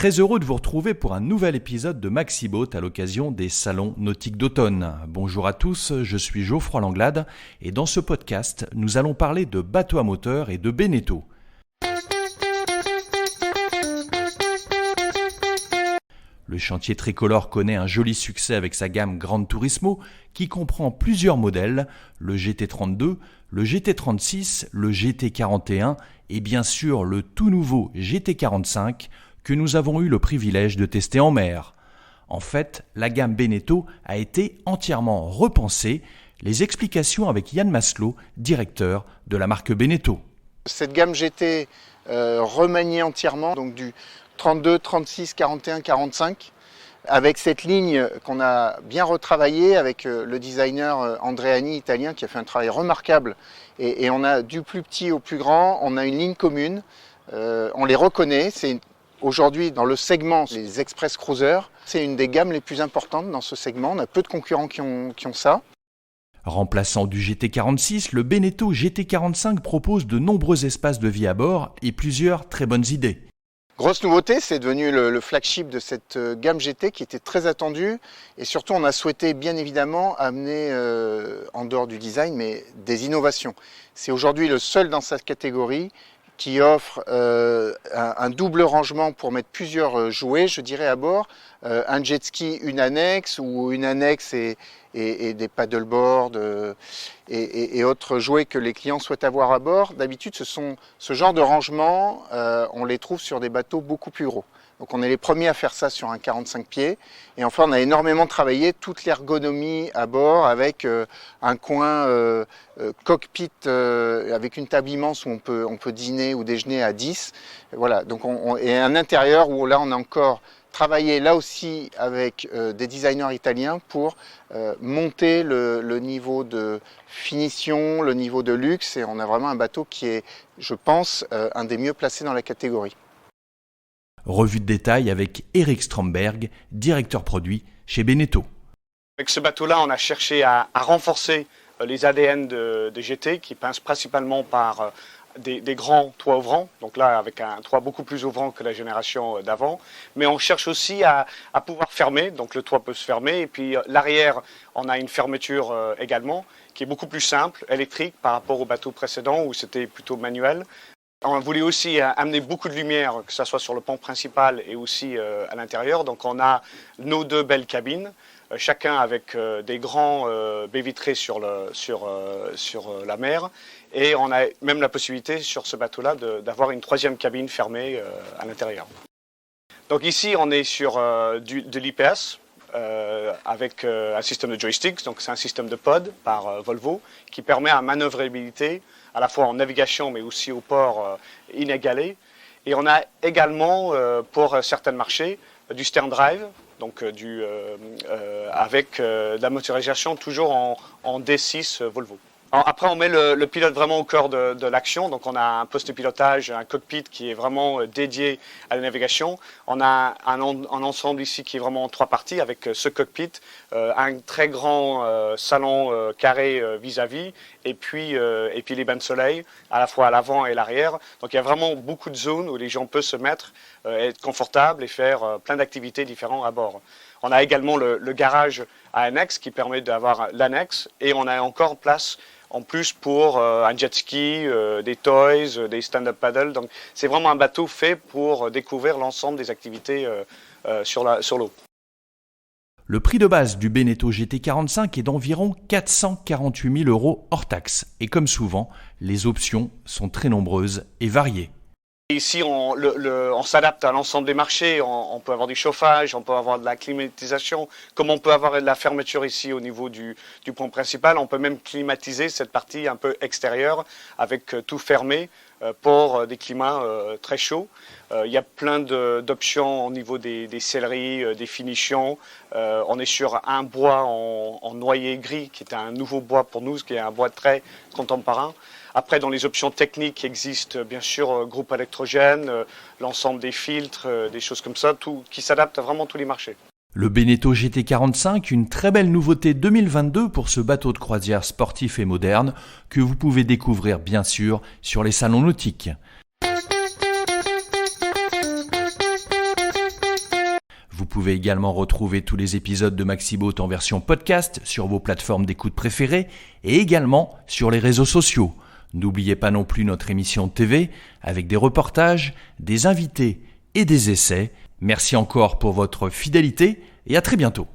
Très heureux de vous retrouver pour un nouvel épisode de Maxiboat à l'occasion des salons nautiques d'automne. Bonjour à tous, je suis Geoffroy Langlade et dans ce podcast, nous allons parler de bateaux à moteur et de Beneteau. Le chantier tricolore connaît un joli succès avec sa gamme Gran Turismo qui comprend plusieurs modèles, le GT32, le GT36, le GT41 et bien sûr le tout nouveau GT45 que nous avons eu le privilège de tester en mer. En fait, la gamme Beneteau a été entièrement repensée. Les explications avec Yann Masselot, directeur de la marque Beneteau. Cette gamme GT remaniée entièrement, donc du 32, 36, 41, 45, avec cette ligne qu'on a bien retravaillée avec le designer Andreani italien qui a fait un travail remarquable. Et on a du plus petit au plus grand, on a une ligne commune, on les reconnaît. Aujourd'hui, dans le segment, les Express Cruiser, c'est une des gammes les plus importantes dans ce segment. On a peu de concurrents qui ont ça. Remplaçant du GT46, le Beneteau GT45 propose de nombreux espaces de vie à bord et plusieurs très bonnes idées. Grosse nouveauté, c'est devenu le flagship de cette gamme GT qui était très attendue. Et surtout, on a souhaité bien évidemment amener, en dehors du design, mais des innovations. C'est aujourd'hui le seul dans sa catégorie qui offre un double rangement pour mettre plusieurs jouets, je dirais à bord, un jet ski, une annexe ou une annexe et des paddleboards et autres jouets que les clients souhaitent avoir à bord. D'habitude, ce genre de rangement, on les trouve sur des bateaux beaucoup plus gros. Donc on est les premiers à faire ça sur un 45 pieds. Et enfin, on a énormément travaillé toute l'ergonomie à bord avec un coin cockpit avec une table immense où on peut dîner ou déjeuner à 10. Voilà, donc et un intérieur où là on a encore travaillé là aussi avec des designers italiens pour monter le niveau de finition, le niveau de luxe. Et on a vraiment un bateau qui est, je pense, un des mieux placés dans la catégorie. Revue de détail avec Eric Stromberg, directeur produit chez Beneteau. Avec ce bateau-là, on a cherché à renforcer les ADN de GT qui passent principalement par des grands toits ouvrants, donc là avec un toit beaucoup plus ouvrant que la génération d'avant, mais on cherche aussi à pouvoir fermer, donc le toit peut se fermer, et puis l'arrière, on a une fermeture également, qui est beaucoup plus simple, électrique, par rapport au bateau précédent où c'était plutôt manuel. On voulait aussi amener beaucoup de lumière, que ce soit sur le pont principal et aussi à l'intérieur, donc on a nos deux belles cabines, chacun avec des grands baies vitrées sur la mer. Et on a même la possibilité sur ce bateau-là d'avoir une troisième cabine fermée à l'intérieur. Donc ici, on est sur de l'IPS avec un système de joystick. Donc c'est un système de pod par Volvo qui permet à manœuvrabilité à la fois en navigation mais aussi au port inégalé. Et on a également pour certains marchés du stern drive. Donc avec de la motorisation toujours en D6 Volvo. Alors après, on met le pilote vraiment au cœur de l'action. Donc on a un poste de pilotage, un cockpit qui est vraiment dédié à la navigation. On a un ensemble ici qui est vraiment en trois parties avec ce cockpit, un très grand salon carré vis-à-vis et puis les bains de soleil à la fois à l'avant et à l'arrière. Donc il y a vraiment beaucoup de zones où les gens peuvent se mettre, être confortables et faire plein d'activités différentes à bord. On a également le garage à annexe qui permet d'avoir l'annexe et on a encore place en plus pour un jet ski, des toys, des stand-up paddle. Donc c'est vraiment un bateau fait pour découvrir l'ensemble des activités sur l'eau. Le prix de base du Beneteau GT45 est d'environ 448 000 € hors taxe. Et comme souvent, les options sont très nombreuses et variées. Ici, on s'adapte à l'ensemble des marchés. On peut avoir du chauffage, on peut avoir de la climatisation. Comme on peut avoir de la fermeture ici au niveau du pont principal, on peut même climatiser cette partie un peu extérieure avec tout fermé pour des climats très chauds. Il y a plein d'options au niveau des selleries, des finitions. On est sur un bois en noyer gris qui est un nouveau bois pour nous, qui est un bois très contemporain. Après, dans les options techniques, existe bien sûr groupe électrogène, l'ensemble des filtres, des choses comme ça, tout qui s'adapte à vraiment tous les marchés. Le Beneteau GT45, une très belle nouveauté 2022 pour ce bateau de croisière sportif et moderne que vous pouvez découvrir bien sûr sur les salons nautiques. pouvez également retrouver tous les épisodes de Maxiboat en version podcast sur vos plateformes d'écoute préférées et également sur les réseaux sociaux. N'oubliez pas non plus notre émission de TV avec des reportages, des invités et des essais. Merci encore pour votre fidélité et à très bientôt.